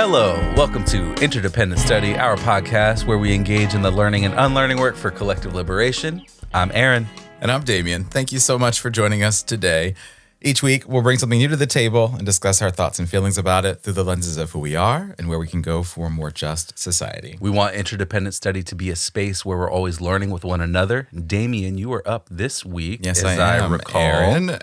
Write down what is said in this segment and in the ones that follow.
Hello, welcome to Interdependent Study, our podcast where we engage in the learning and unlearning work for collective liberation. I'm Aaron. And I'm Damien. Thank you so much for joining us today. Each week, we'll bring something new to the table and discuss our thoughts and feelings about it through the lenses of who we are and where we can go for a more just society. We want Interdependent Study to be a space where we're always learning with one another. Damien, you were up this week, yes, as I am, recall. Aaron.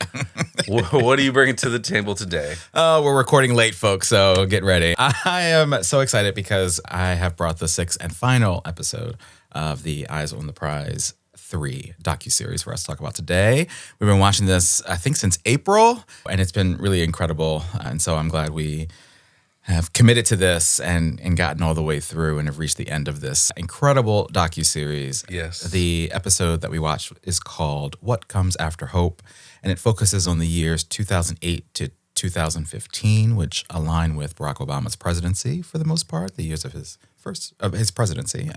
What are you bringing to the table today? Oh, we're recording late, folks, so get ready. I am so excited because I have brought the sixth and final episode of the Eyes on the Prize 3 docuseries for us to talk about today. We've been watching this, I think, since April, and it's been really incredible. And so I'm glad we have committed to this and gotten all the way through and have reached the end of this incredible docuseries. Yes. The episode that we watched is called What Comes After Hope, and it focuses on the years 2008 to 2015, which align with Barack Obama's presidency for the most part, the years of his presidency,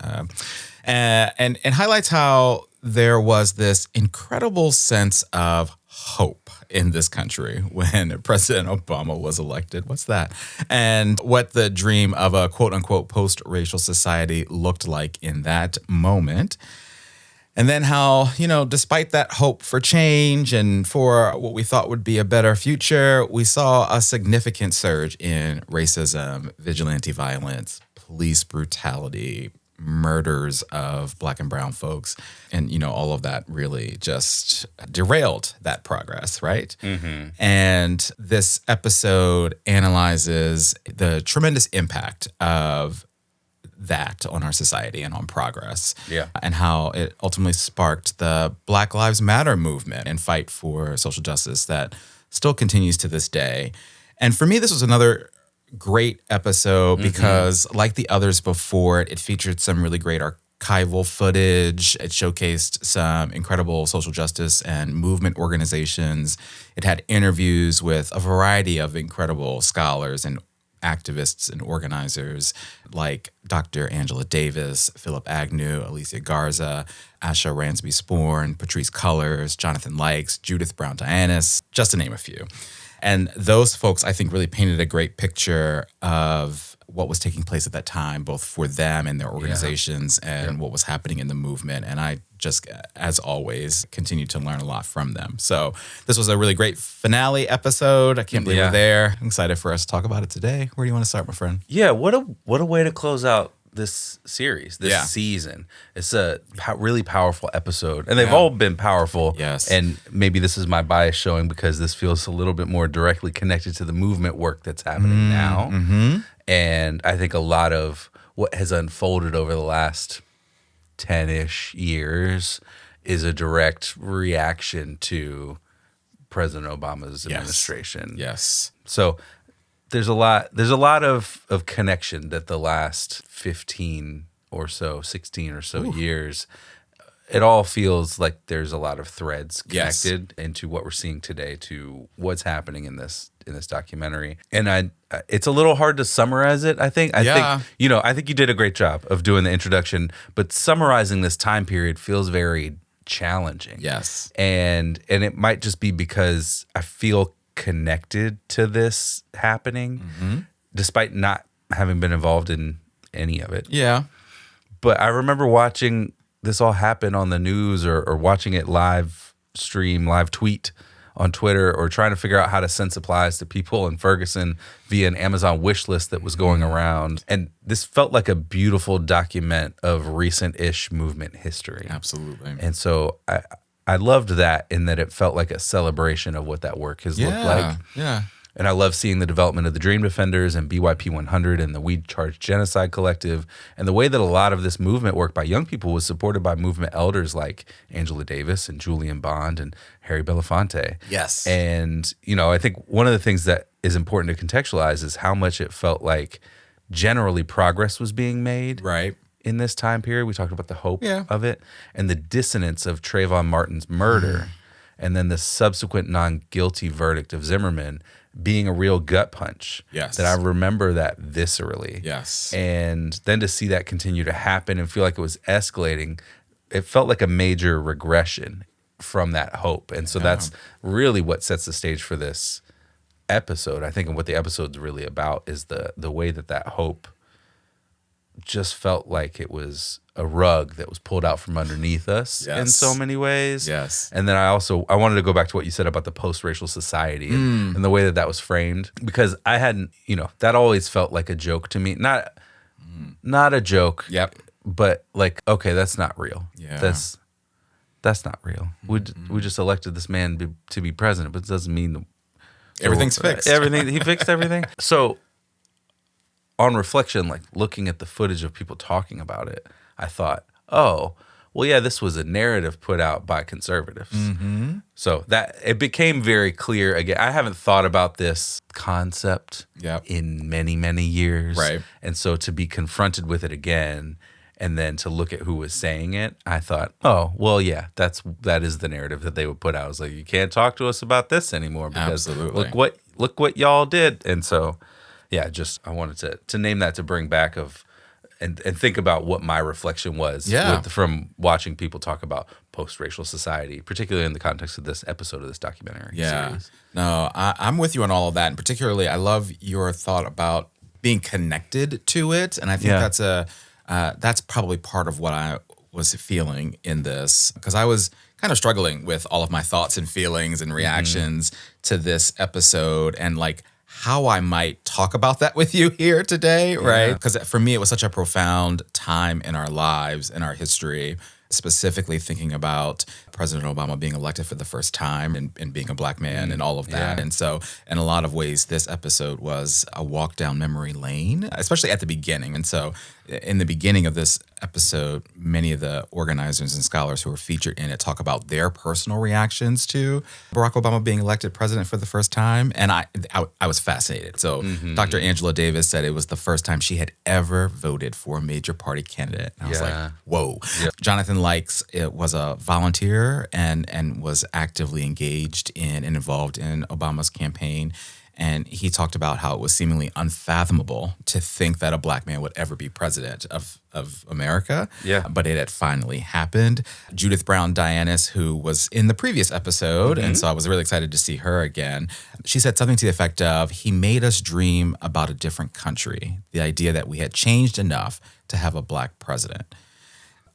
and highlights how there was this incredible sense of hope in this country when President Obama was elected. What's that? And what the dream of a quote-unquote post-racial society looked like in that moment. And then how, despite that hope for change and for what we thought would be a better future, we saw a significant surge in racism, vigilante violence, police brutality, murders of Black and brown folks. And, all of that really just derailed that progress, right? Mm-hmm. And this episode analyzes the tremendous impact of that on our society and on progress. Yeah. And how it ultimately sparked the Black Lives Matter movement and fight for social justice that still continues to this day. And for me, this was another great episode because, like the others before it, it featured some really great archival footage. It showcased some incredible social justice and movement organizations. It had interviews with a variety of incredible scholars and activists and organizers like Dr. Angela Davis, Philip Agnew, Alicia Garza, Asha Ransby-Sporn, Patrice Cullors, Jonathan Likes, Judith Brown-Dianis, just to name a few. And those folks, I think, really painted a great picture of what was taking place at that time, both for them and their organizations and what was happening in the movement. And I just, as always, continued to learn a lot from them. So this was a really great finale episode. I can't believe we're there. I'm excited for us to talk about it today. Where do you want to start, my friend? Yeah, what a way to close out this series, this season. It's a really powerful episode, and they've all been powerful. Yes. And maybe this is my bias showing because this feels a little bit more directly connected to the movement work that's happening now. Mm-hmm. And I think a lot of what has unfolded over the last 10-ish years is a direct reaction to President Obama's administration. Yes. So there's a lot of connection that the last 15 or so, 16 or so years, it all feels like there's a lot of threads connected into what we're seeing today to what's happening in this documentary. And it's a little hard to summarize it, I think. I think you did a great job of doing the introduction, but summarizing this time period feels very challenging. Yes. And it might just be because I feel connected to this happening, despite not having been involved in any of it. Yeah. But I remember watching this all happen on the news or watching it live tweet on Twitter, or trying to figure out how to send supplies to people in Ferguson via an Amazon wish list that was going around. And this felt like a beautiful document of recent-ish movement history. Absolutely. And so I loved that, in that it felt like a celebration of what that work has looked like. Yeah. And I love seeing the development of the Dream Defenders and BYP 100 and the We Charge Genocide Collective, and the way that a lot of this movement work by young people was supported by movement elders like Angela Davis and Julian Bond and Harry Belafonte. Yes. And, I think one of the things that is important to contextualize is how much it felt like generally progress was being made. Right. In this time period. We talked about the hope of it and the dissonance of Trayvon Martin's murder, and then the subsequent non-guilty verdict of Zimmerman being a real gut punch. Yes. That I remember that viscerally. Yes. And then to see that continue to happen and feel like it was escalating, it felt like a major regression from that hope. And so that's really what sets the stage for this episode, I think, and what the episode's really about is the way that hope just felt like it was a rug that was pulled out from underneath us in so many ways. Yes. And then I wanted to go back to what you said about the post-racial society and the way that was framed, because I hadn't, that always felt like a joke to me. Not a joke. Yep. But like, okay, that's not real. Yeah. That's not real. We just elected this man to be president, but it doesn't mean everything's fixed. He fixed everything. So on reflection, like looking at the footage of people talking about it, I thought, oh, well, yeah, this was a narrative put out by conservatives. Mm-hmm. So that it became very clear again. I haven't thought about this concept in many, many years. Right. And so to be confronted with it again and then to look at who was saying it, I thought, oh, well, yeah, that is the narrative that they would put out. I was like, you can't talk to us about this anymore because Absolutely. look what y'all did. And so, yeah, I wanted to name that, to bring back and think about what my reflection was from watching people talk about post-racial society, particularly in the context of this episode of this documentary series. No, I'm with you on all of that. And particularly, I love your thought about being connected to it. And I think that's probably part of what I was feeling in this, because I was kind of struggling with all of my thoughts and feelings and reactions to this episode, and like how I might talk about that with you here today, right? Because for me, it was such a profound time in our lives, in our history, specifically thinking about President Obama being elected for the first time and being a Black man and all of that. And so in a lot of ways, this episode was a walk down memory lane, especially at the beginning. And so in the beginning of this episode, many of the organizers and scholars who were featured in it talk about their personal reactions to Barack Obama being elected president for the first time. And I was fascinated. So Dr. Angela Davis said it was the first time she had ever voted for a major party candidate. And I was like, whoa. Yeah. Jonathan Likes was a volunteer and was actively engaged in and involved in Obama's campaign. And he talked about how it was seemingly unfathomable to think that a Black man would ever be president of America. Yeah. But it had finally happened. Judith Brown Dianis, who was in the previous episode, and so I was really excited to see her again. She said something to the effect of, he made us dream about a different country, the idea that we had changed enough to have a Black president.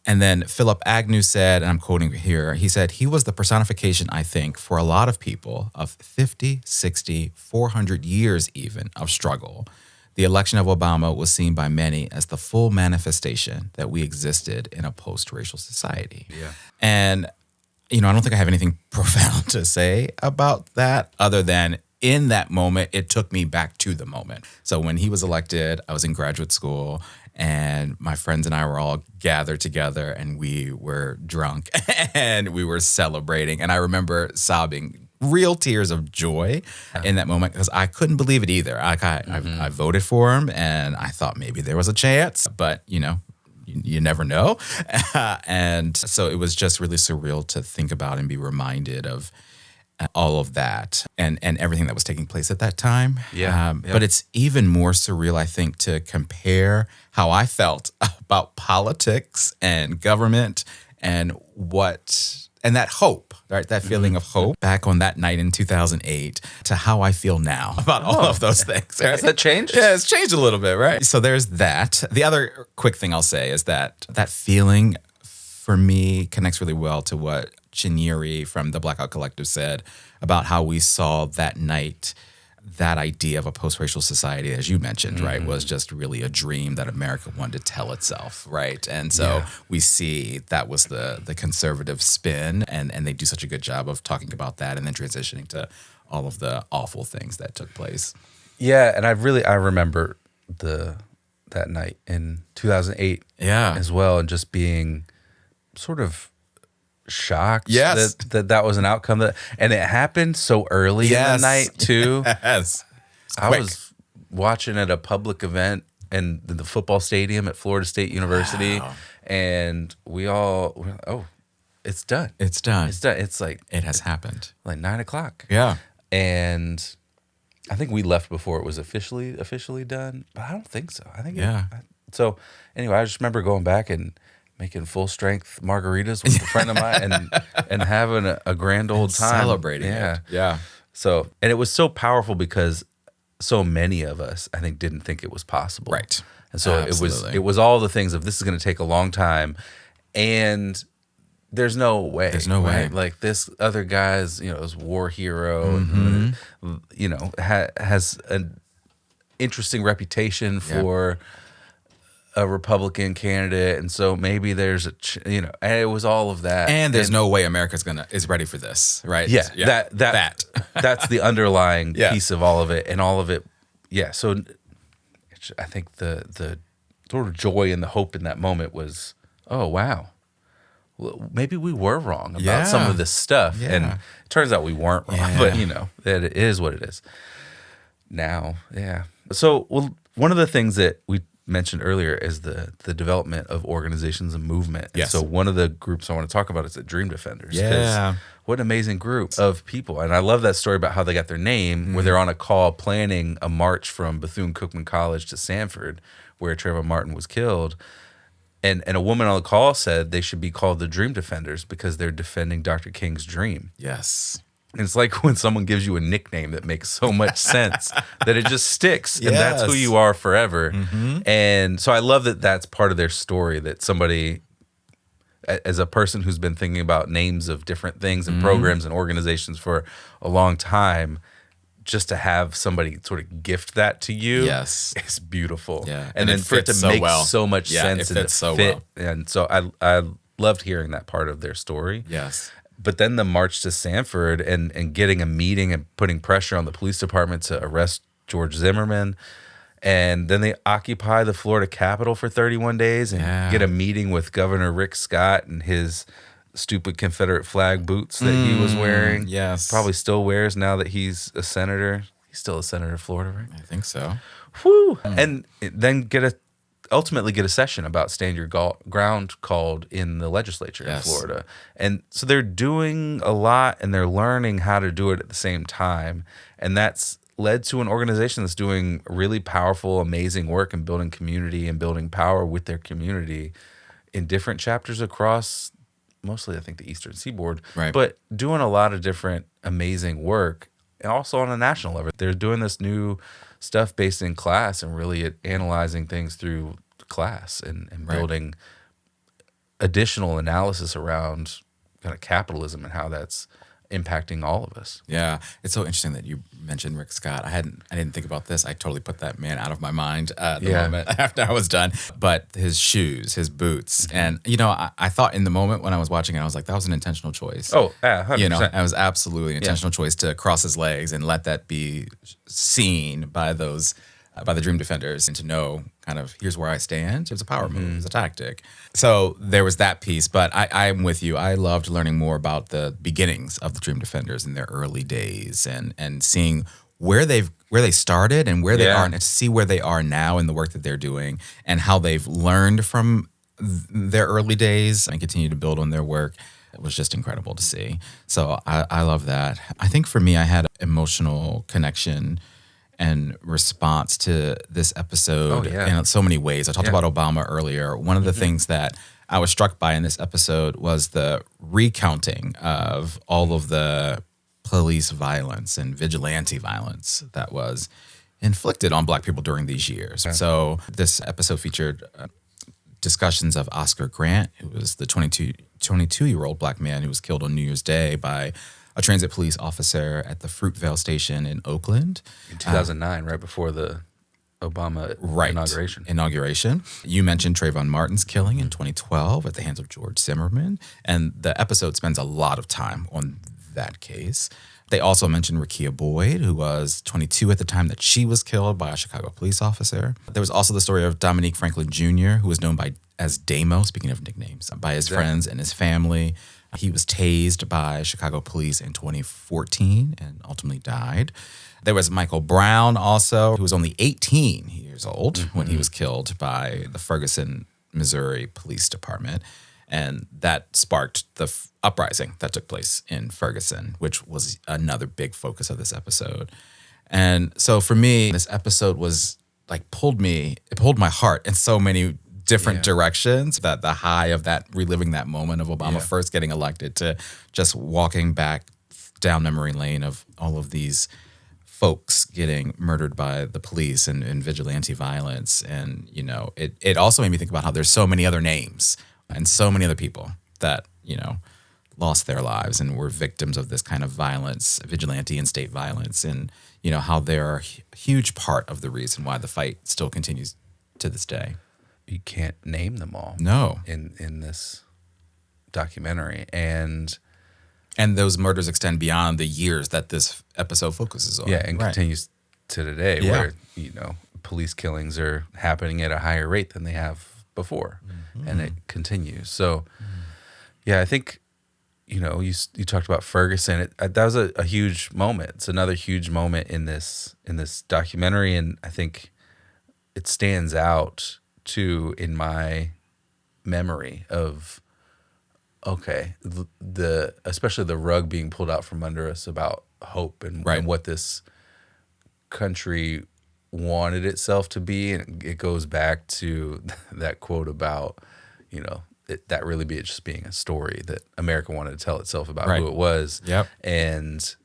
And then Philip Agnew said, and I'm quoting here, he said, he was the personification, I think, for a lot of people of 50, 60, 400 years even of struggle. The election of Obama was seen by many as the full manifestation that we existed in a post-racial society. Yeah. And, I don't think I have anything profound to say about that other than in that moment, it took me back to the moment. So when he was elected, I was in graduate school, and my friends and I were all gathered together, and we were drunk and we were celebrating. And I remember sobbing, real tears of joy in that moment, because I couldn't believe it either. I voted for him, and I thought maybe there was a chance, but you never know. And so it was just really surreal to think about and be reminded of all of that and everything that was taking place at that time. But it's even more surreal, I think, to compare how I felt about politics and government and that hope, right? That feeling of hope back on that night in 2008 to how I feel now about all of those things. Right? Has that changed? Yeah, it's changed a little bit, right? So there's that. The other quick thing I'll say is that feeling for me connects really well to what Chinyere from the Blackout Collective said about how we saw that night that idea of a post-racial society, as you mentioned, right, was just really a dream that America wanted to tell itself, right? And so we see that was the conservative spin, and they do such a good job of talking about that and then transitioning to all of the awful things that took place. Yeah, and I remember that night in 2008 as well, and just being sort of shocked that was an outcome, and it happened so early in the night too. I was watching at a public event in the football stadium at Florida State University, and we all were like, oh, it's done. It's like it has happened, like 9:00. Yeah, and I think we left before it was officially done, but I don't think so. I think so. Anyway, I just remember going back and making full strength margaritas with a friend of mine and having a grand old time. Celebrating it. Yeah. So, and it was so powerful because so many of us, I think, didn't think it was possible. Right. And so Absolutely. it was all the things of this is going to take a long time, and there's no way. There's no way. Like this other guy's, this war hero, Mm-hmm. has an interesting reputation for a Republican candidate, and so maybe there's and it was all of that. And there's no way America is ready for this, right? Yeah. That that's the underlying piece of all of it, and all of it. Yeah. So I think the sort of joy and the hope in that moment was, oh wow, well, maybe we were wrong about some of this stuff, and it turns out we weren't wrong. But that it is what it is. Now, So, one of the things that we mentioned earlier is the development of organizations and movement. Yes. And so one of the groups I want to talk about is the Dream Defenders. Yeah. What an amazing group of people. And I love that story about how they got their name, where they're on a call planning a march from Bethune-Cookman College to Sanford, where Trayvon Martin was killed. And a woman on the call said they should be called the Dream Defenders because they're defending Dr. King's dream. Yes. And it's like when someone gives you a nickname that makes so much sense that it just sticks, and that's who you are forever. And so I love that that's part of their story, that somebody, as a person who's been thinking about names of different things and programs and organizations for a long time, just to have somebody sort of gift that to you is beautiful. Yeah. And then for it to make so much sense it fits so fit. well. And so I loved hearing that part of their story. Yes. But then the march to Sanford and getting a meeting and putting pressure on the police department to arrest George Zimmerman. And then they occupy the Florida Capitol for 31 days and get a meeting with Governor Rick Scott and his stupid Confederate flag boots that he was wearing. Yes. Probably still wears now that he's a senator. He's still a senator of Florida, right? I think so. Whew. And then ultimately get a session about stand your ground called in the legislature in Florida. And so they're doing a lot, and they're learning how to do it at the same time. And that's led to an organization that's doing really powerful, amazing work in building community and building power with their community in different chapters across mostly, I think, the Eastern Seaboard, but doing a lot of different amazing work, and also on a national level. They're doing this new stuff based in class and really analyzing things through class and building additional analysis around kind of capitalism and how that's impacting all of us. Yeah, it's so interesting that you mentioned Rick Scott. I didn't think about this. I totally put that man out of my mind at the moment after I was done. But his shoes, his boots, and I thought in the moment when I was watching it, I was like, that was an intentional choice. Oh, yeah, 100%. It was absolutely an intentional choice to cross his legs and let that be seen by those. By the Dream Defenders, and to know kind of here's where I stand. It was a power move, it was a tactic. So there was that piece, but I'm with you. I loved learning more about the beginnings of the Dream Defenders in their early days and seeing where they started and where they are, and to see where they are now in the work that they're doing and how they've learned from their early days and continue to build on their work. It was just incredible to see. So I love that. I think for me, I had an emotional connection and response to this episode in so many ways. I talked about Obama earlier. One of the things that I was struck by in this episode was the recounting of all of the police violence and vigilante violence that was inflicted on Black people during these years. So this episode featured discussions of Oscar Grant, who was the 22-year-old Black man who was killed on New Year's Day by a transit police officer at the Fruitvale station in Oakland. In 2009, right before the Obama inauguration. You mentioned Trayvon Martin's killing in 2012 at the hands of George Zimmerman, and the episode spends a lot of time on that case. They also mentioned Rekia Boyd, who was 22 at the time that she was killed by a Chicago police officer. There was also the story of Dominique Franklin Jr., who was known as Damo, speaking of nicknames, by his friends and his family. He was tased by Chicago police in 2014 and ultimately died. There was Michael Brown also, who was only 18 years old when he was killed by the Ferguson, Missouri Police Department. And that sparked the uprising that took place in Ferguson, which was another big focus of this episode. And so for me, this episode was pulled my heart in so many different directions. That the high of that, reliving that moment of Obama first getting elected, to just walking back down memory lane of all of these folks getting murdered by the police and vigilante violence. And, you know, it also made me think about how there's so many other names and so many other people that, you know, lost their lives and were victims of this kind of violence, vigilante and state violence. And, you know, how they're a huge part of the reason why the fight still continues to this day. You can't name them all. No. In this documentary. And those murders extend beyond the years that this episode focuses on. Yeah, and continues to today, Yeah. where, you know, police killings are happening at a higher rate than they have before, and it continues. So, yeah, I think, you know, you talked about Ferguson. That was a huge moment. It's another huge moment in this documentary, and I think it stands out too in my memory of, okay, especially the rug being pulled out from under us about hope and what this country wanted itself to be. And it goes back to that quote about, you know, that really just being a story that America wanted to tell itself about who it was. Yep. And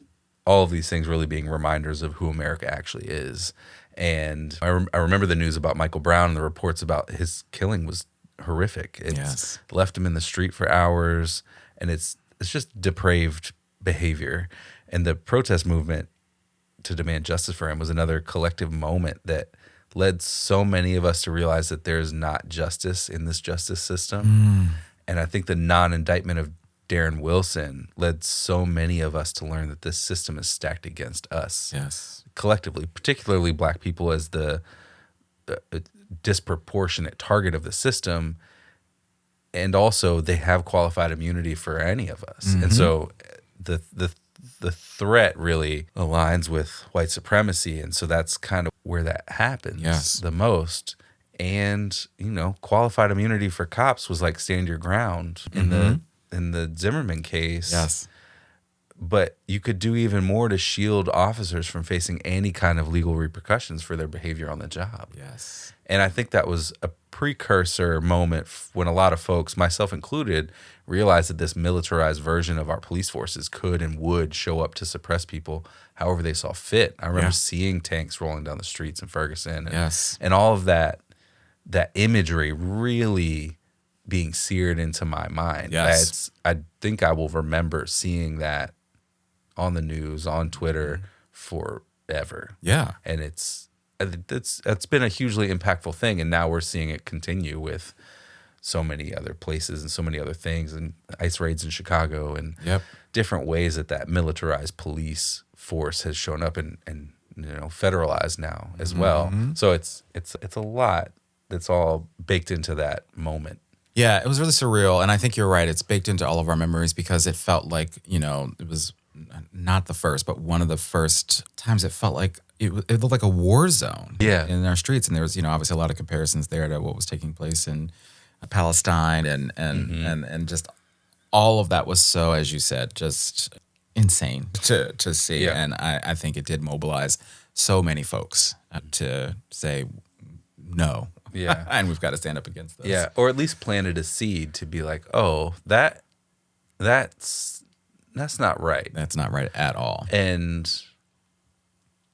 all of these things really being reminders of who America actually is. And I remember the news about Michael Brown and the reports about his killing was horrific. It's left him in the street for hours, and it's just depraved behavior. And the protest movement to demand justice for him was another collective moment that led so many of us to realize that there's not justice in this justice system. And I think the non-indictment of Darren Wilson led so many of us to learn that this system is stacked against us. Yes. Collectively, particularly Black people as the disproportionate target of the system, and also they have qualified immunity for any of us. And so the threat really aligns with white supremacy, and so that's kind of where that happens the most. And, you know, qualified immunity for cops was like stand your ground in the Zimmerman case. Yes. But you could do even more to shield officers from facing any kind of legal repercussions for their behavior on the job. Yes. And I think that was a precursor moment when a lot of folks, myself included, realized that this militarized version of our police forces could and would show up to suppress people however they saw fit. I remember seeing tanks rolling down the streets in Ferguson and all of that imagery really being seared into my mind. Yes. I think I will remember seeing that on the news, on Twitter forever. Yeah. And it's been a hugely impactful thing, and now we're seeing it continue with so many other places and so many other things, and ICE raids in Chicago, and different ways that militarized police force has shown up and you know, federalized now as well. So it's a lot that's all baked into that moment. Yeah, it was really surreal, and I think you're right. It's baked into all of our memories because it felt like, you know, it was not the first, but one of the first times it felt like it looked like a war zone in our streets. And there was, you know, obviously a lot of comparisons there to what was taking place in Palestine and just all of that was so, as you said, just insane to see. Yeah. And I think it did mobilize so many folks to say no. Yeah. And we've got to stand up against this. Yeah. Or at least planted a seed to be like, oh, that's not right. That's not right at all. And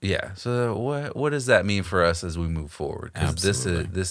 yeah, so what does that mean for us as we move forward? Because this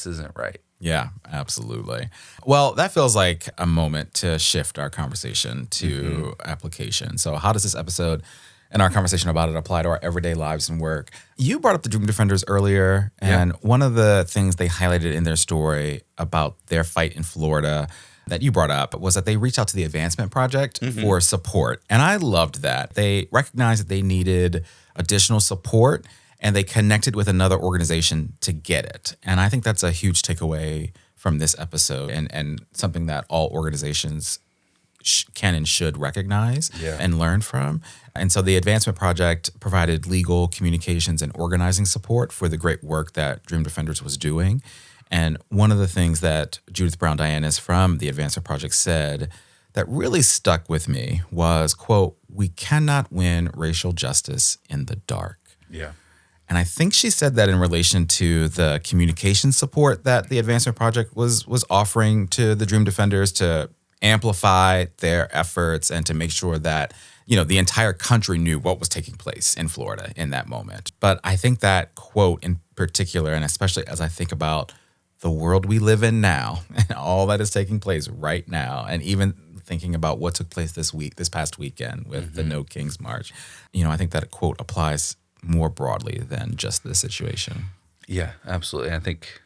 isn't right. Yeah, absolutely. Well, that feels like a moment to shift our conversation to application. So how does this episode and our conversation about it apply to our everyday lives and work? You brought up the Dream Defenders earlier, and one of the things they highlighted in their story about their fight in Florida that you brought up was that they reached out to the Advancement Project for support. And I loved that. They recognized that they needed additional support, and they connected with another organization to get it. And I think that's a huge takeaway from this episode and something that all organizations can and should recognize and learn from. And so the Advancement Project provided legal, communications, and organizing support for the great work that Dream Defenders was doing. And one of the things that Judith Brown Dianis from the Advancement Project said that really stuck with me was, quote, "We cannot win racial justice in the dark." Yeah. And I think she said that in relation to the communication support that the Advancement Project was offering to the Dream Defenders to amplify their efforts and to make sure that the entire country knew what was taking place in Florida in that moment. But I think that quote in particular, and especially as I think about the world we live in now and all that is taking place right now, and even thinking about what took place this past weekend with the No Kings March, I think that quote applies more broadly than just this situation. Yeah, absolutely. I think,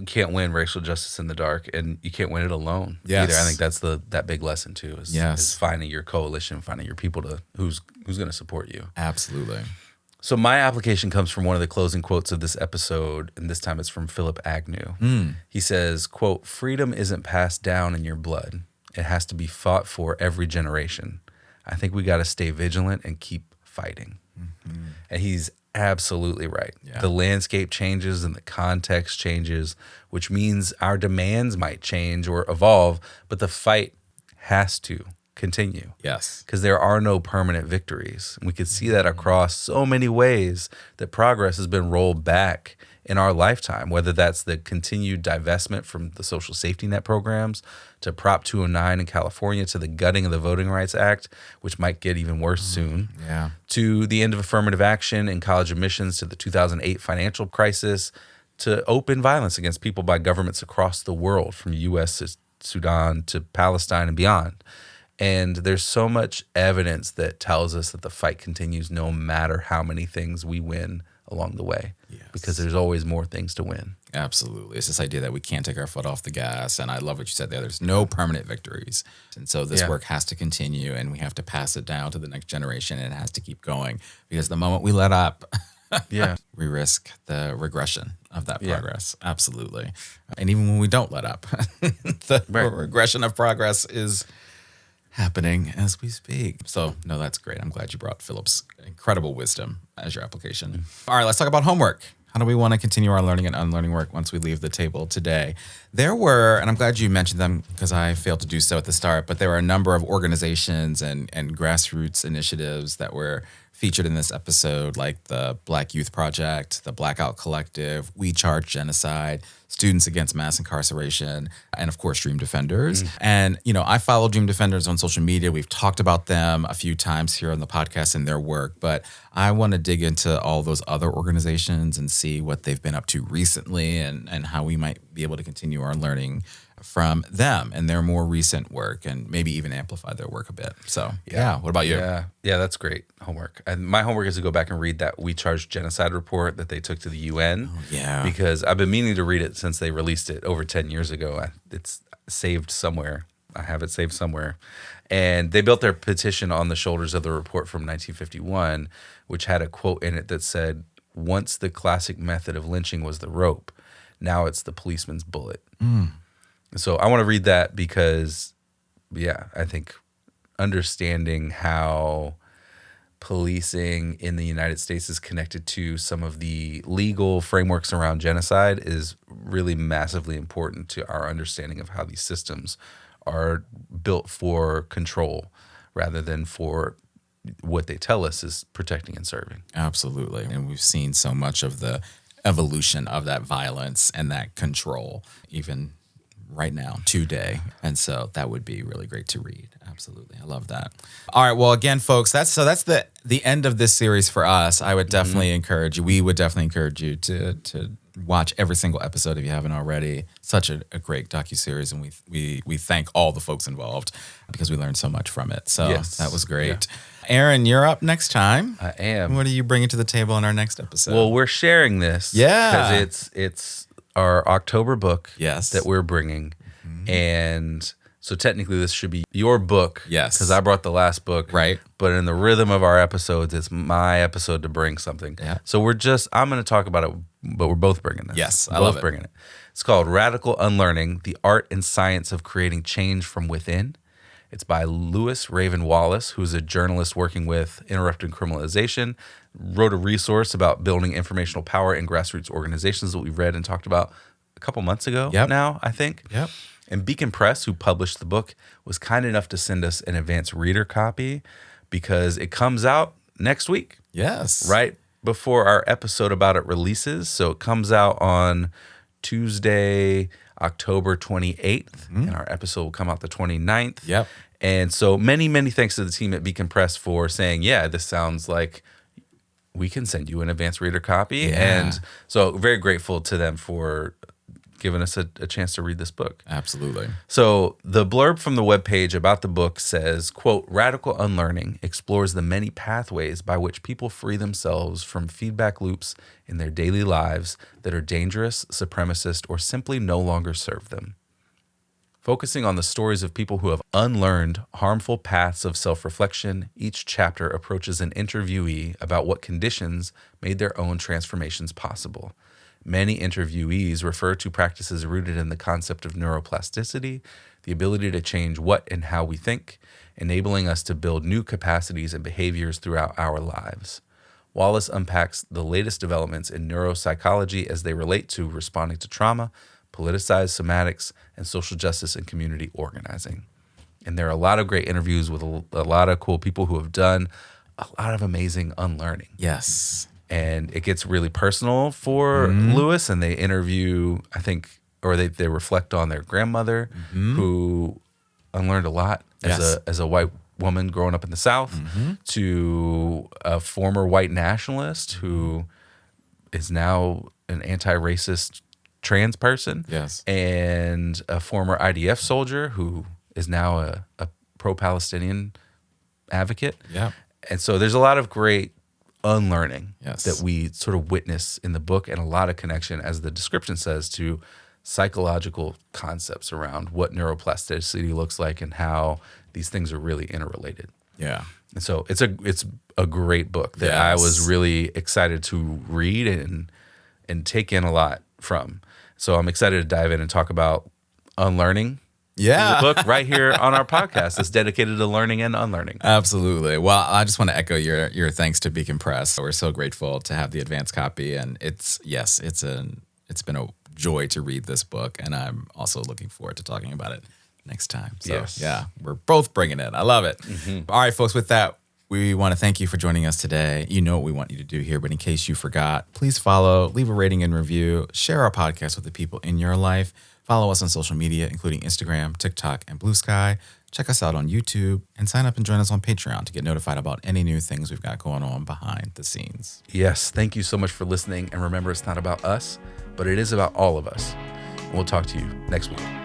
can't win racial justice in the dark, and you can't win it alone either. I think that's that big lesson too, is finding your coalition, finding your people who's going to support you. Absolutely. So my application comes from one of the closing quotes of this episode, and this time it's from Philip Agnew. He says, quote, "Freedom isn't passed down in your blood. It has to be fought for every generation. I think we got to stay vigilant and keep fighting." And he's absolutely right. Yeah. The landscape changes and the context changes, which means our demands might change or evolve, but the fight has to continue. Yes. Because there are no permanent victories. And we can see that across so many ways that progress has been rolled back in our lifetime, whether that's the continued divestment from the social safety net programs to Prop 209 in California, to the gutting of the Voting Rights Act, which might get even worse soon, to the end of affirmative action in college admissions, to the 2008 financial crisis, to open violence against people by governments across the world, from U.S. to Sudan to Palestine and beyond. And there's so much evidence that tells us that the fight continues no matter how many things we win along the way, because there's always more things to win. Absolutely. It's this idea that we can't take our foot off the gas. And I love what you said there. There's no permanent victories. And so this work has to continue, and we have to pass it down to the next generation, and it has to keep going, because the moment we let up, we risk the regression of that progress. Absolutely. And even when we don't let up, the regression of progress is happening as we speak. So, no, that's great. I'm glad you brought Philip's incredible wisdom as your application. All right, let's talk about homework. How do we want to continue our learning and unlearning work once we leave the table today? There were, and I'm glad you mentioned them because I failed to do so at the start, but there were a number of organizations and grassroots initiatives that were featured in this episode, like the Black Youth Project, the Blackout Collective, We Charge Genocide, Students Against Mass Incarceration, and of course, Dream Defenders. And, I follow Dream Defenders on social media. We've talked about them a few times here on the podcast and their work, but I want to dig into all those other organizations and see what they've been up to recently, and how we might be able to continue our learning from them and their more recent work, and maybe even amplify their work a bit. So, what about you? Yeah, that's great homework. And my homework is to go back and read that We Charge Genocide report that they took to the UN. Because I've been meaning to read it since they released it over 10 years ago. It's saved somewhere. I have it saved somewhere. And they built their petition on the shoulders of the report from 1951, which had a quote in it that said, "Once the classic method of lynching was the rope, now it's the policeman's bullet." So I want to read that because, I think understanding how policing in the United States is connected to some of the legal frameworks around genocide is really massively important to our understanding of how these systems are built for control rather than for what they tell us is protecting and serving. Absolutely. And we've seen so much of the evolution of that violence and that control, even right now, today. And so that would be really great to read. Absolutely. I love that. All right. Well, again, folks, that's the end of this series for us. I would definitely encourage you. We would definitely encourage you to watch every single episode if you haven't already. Such a great docuseries, and we thank all the folks involved because we learned so much from it. So that was great. Yeah. Aaron, you're up next time. I am. What are you bringing to the table in our next episode? Well, we're sharing this. Yeah. Because it's our October book that we're bringing. And so technically this should be your book. Yes. Because I brought the last book. Right. But in the rhythm of our episodes, it's my episode to bring something. Yeah. So I'm going to talk about it, but we're both bringing this. Yes, I love it. bringing it. It's called Radical Unlearning, The Art and Science of Creating Change from Within. It's by Lewis Raven Wallace, who's a journalist working with Interrupted Criminalization, wrote a resource about building informational power in grassroots organizations that we read and talked about a couple months ago now, I think. Yep. And Beacon Press, who published the book, was kind enough to send us an advanced reader copy because it comes out next week. Yes. Right before our episode about it releases. So it comes out on Tuesday, October 28th, and our episode will come out the 29th. Yep. And so many, many thanks to the team at Beacon Press for saying, yeah, this sounds like we can send you an advanced reader copy. Yeah. And so very grateful to them for giving us a chance to read this book. Absolutely. So the blurb from the webpage about the book says, quote, "Radical Unlearning explores the many pathways by which people free themselves from feedback loops in their daily lives that are dangerous, supremacist, or simply no longer serve them. Focusing on the stories of people who have unlearned harmful paths of self-reflection, each chapter approaches an interviewee about what conditions made their own transformations possible. Many interviewees refer to practices rooted in the concept of neuroplasticity, the ability to change what and how we think, enabling us to build new capacities and behaviors throughout our lives. Wallace unpacks the latest developments in neuropsychology as they relate to responding to trauma, politicized somatics, and social justice and community organizing." And there are a lot of great interviews with a lot of cool people who have done a lot of amazing unlearning. Yes. And it gets really personal for Lewis, and they interview, I think, or they reflect on their grandmother who unlearned a lot as a white woman growing up in the South, to a former white nationalist who is now an anti-racist trans person, and a former IDF soldier who is now a pro-Palestinian advocate. Yeah. And so there's a lot of great unlearning Yes. that we sort of witness in the book, and a lot of connection, as the description says, to psychological concepts around what neuroplasticity looks like and how these things are really interrelated. Yeah. And so it's a great book that I was really excited to read and take in a lot from. So I'm excited to dive in and talk about unlearning. Yeah. The book right here on our podcast is dedicated to learning and unlearning. Absolutely. Well, I just want to echo your thanks to Beacon Press. We're so grateful to have the advanced copy, and it's been a joy to read this book, and I'm also looking forward to talking about it next time. So yeah, we're both bringing it. I love it. All right, folks, with that, we want to thank you for joining us today. You know what we want you to do here, but in case you forgot, please follow, leave a rating and review, share our podcast with the people in your life. Follow us on social media, including Instagram, TikTok, and Blue Sky. Check us out on YouTube, and sign up and join us on Patreon to get notified about any new things we've got going on behind the scenes. Yes, thank you so much for listening. And remember, it's not about us, but it is about all of us. And we'll talk to you next week.